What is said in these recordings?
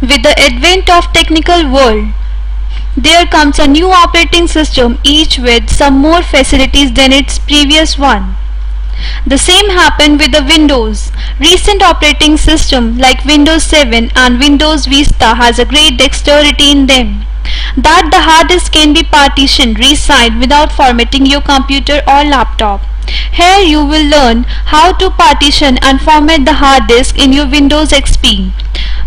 With the advent of technical world, there comes a new operating system, each with some more facilities than its previous one. The same happened with the Windows. Recent operating system like Windows 7 and Windows Vista has a great dexterity in them, that the hard disk can be partitioned, resized without formatting your computer or laptop. Here you will learn how to partition and format the hard disk in your Windows XP.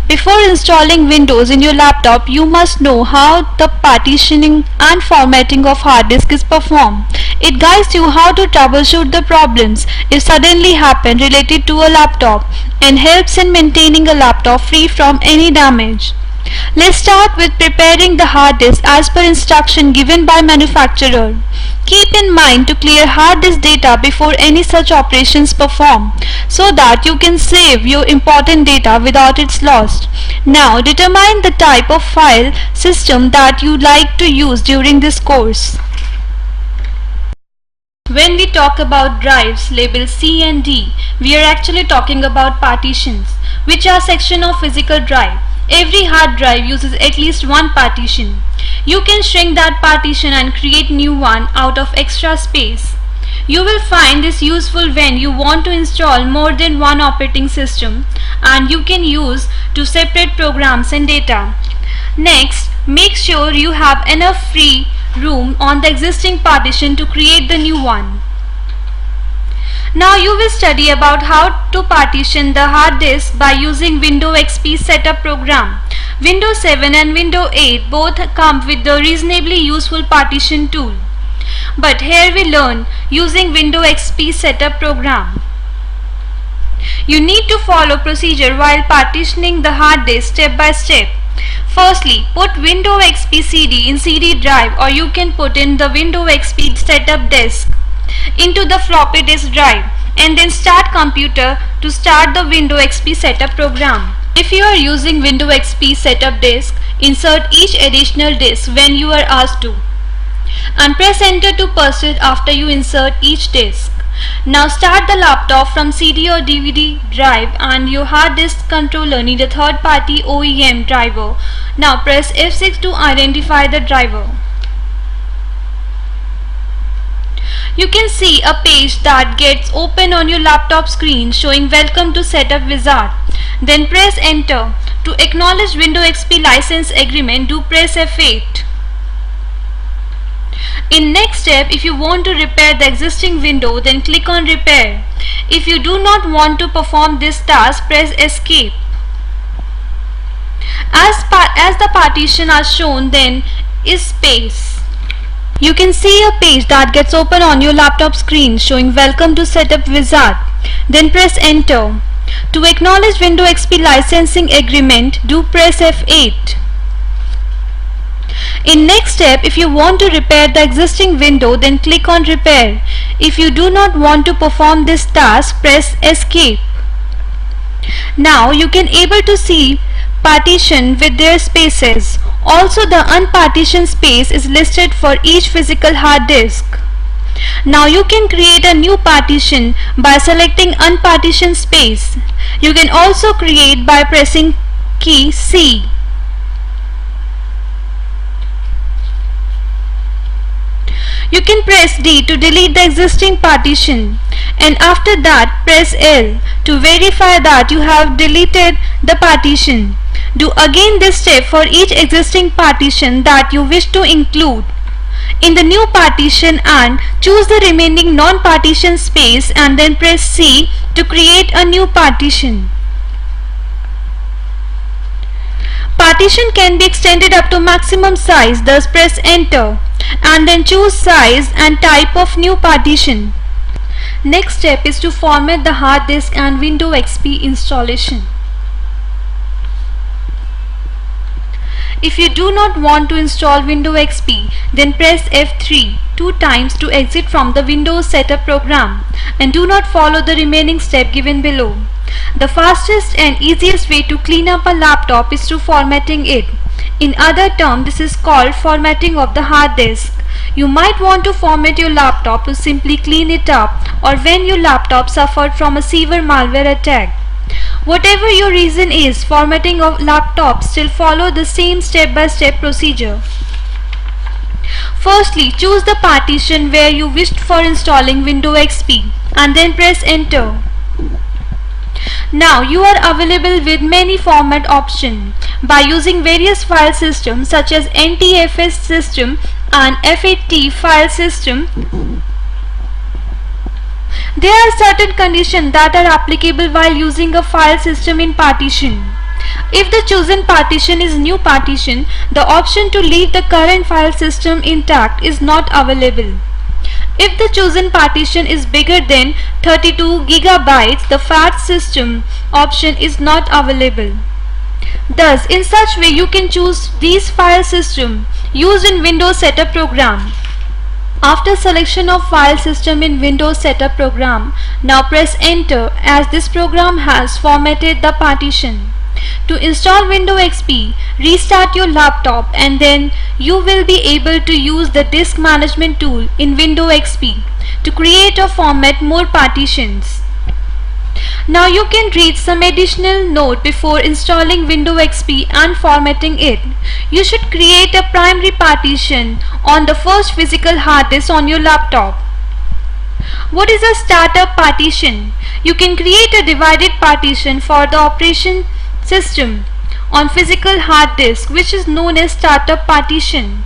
Before installing Windows in your laptop, you must know how the partitioning and formatting of hard disk is performed. It guides you how to troubleshoot the problems if suddenly happen related to a laptop, and helps in maintaining a laptop free from any damage. Let's start with preparing the hard disk as per instruction given by manufacturer. Keep in mind to clear hard disk data before any such operations perform, so that you can save your important data without its lost. Now determine the type of file system that you like to use during this course. When we talk about drives labeled C and D, we are actually talking about partitions, which are section of physical drive. Every hard drive uses at least one partition. You can shrink that partition and create new one out of extra space. You will find this useful when you want to install more than one operating system, and you can use to separate programs and data. Next, make sure you have enough free room on the existing partition to create the new one. Now you will study about how to partition the hard disk by using Windows XP setup program. Windows 7 and Windows 8 both come with the reasonably useful partition tool. But here we learn using Windows XP setup program. You need to follow procedure while partitioning the hard disk step by step. Firstly, put Windows XP CD in CD drive, or you can put in the Windows XP setup disk into the floppy disk drive, and then start computer to start the Windows XP setup program. If you are using Windows XP setup disk, insert each additional disk when you are asked to, and press enter to proceed after you insert each disk. Now start the laptop from CD or DVD drive, and your hard disk controller need a third party OEM driver. Now press F6 to identify the driver. You can see a page that gets open on your laptop screen showing welcome to setup wizard. Then press enter. To acknowledge Windows XP license agreement, do press F8. In next step, if you want to repair the existing window, then click on repair. If you do not want to perform this task, press escape. As the partition are shown, then is space. You can see a page that gets open on your laptop screen showing welcome to setup wizard. Then press enter. To acknowledge Windows XP licensing agreement, do press F8. In next step, if you want to repair the existing window, then click on repair. If you do not want to perform this task, press escape. Now you can able to see partition with their spaces. Also, the unpartitioned space is listed for each physical hard disk. Now you can create a new partition by selecting unpartitioned space. You can also create by pressing key C. You can press D to delete the existing partition, and after that press L to verify that you have deleted the partition. Do again this step for each existing partition that you wish to include in the new partition, and choose the remaining non-partition space, and then press C to create a new partition. Partition can be extended up to maximum size, thus press enter and then choose size and type of new partition. Next step is to format the hard disk and Windows XP installation. If you do not want to install Windows XP, then press F3 two times to exit from the Windows setup program, and do not follow the remaining step given below. The fastest and easiest way to clean up a laptop is through formatting it. In other terms, this is called formatting of the hard disk. You might want to format your laptop to simply clean it up, or when your laptop suffered from a severe malware attack. Whatever your reason is, formatting of laptop still follow the same step-by-step procedure. Firstly, choose the partition where you wished for installing Windows XP and then press enter. Now you are available with many format options by using various file systems such as NTFS system and FAT file system. There are certain conditions that are applicable while using a file system in partition. If the chosen partition is new partition, the option to leave the current file system intact is not available. If the chosen partition is bigger than 32 GB, the FAT system option is not available. Thus, in such way you can choose these file system used in Windows Setup program. After selection of file system in Windows Setup program, now press enter as this program has formatted the partition. To install Windows XP, restart your laptop and then you will be able to use the disk management tool in Windows XP to create or format more partitions. Now you can read some additional note before installing Windows XP and formatting it. You should create a primary partition on the first physical hard disk on your laptop. What is a startup partition? You can create a divided partition for the operation system on physical hard disk, which is known as startup partition.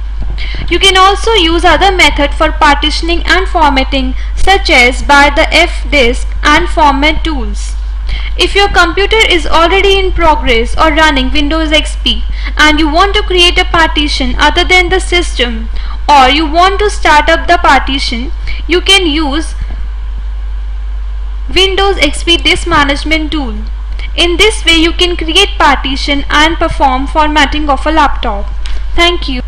You can also use other method for partitioning and formatting, such as by the fdisk and format tools. If your computer is already in progress or running Windows XP and you want to create a partition other than the system, or you want to start up the partition, you can use Windows XP disk management tool. In this way you can create partition and perform formatting of a laptop. Thank you.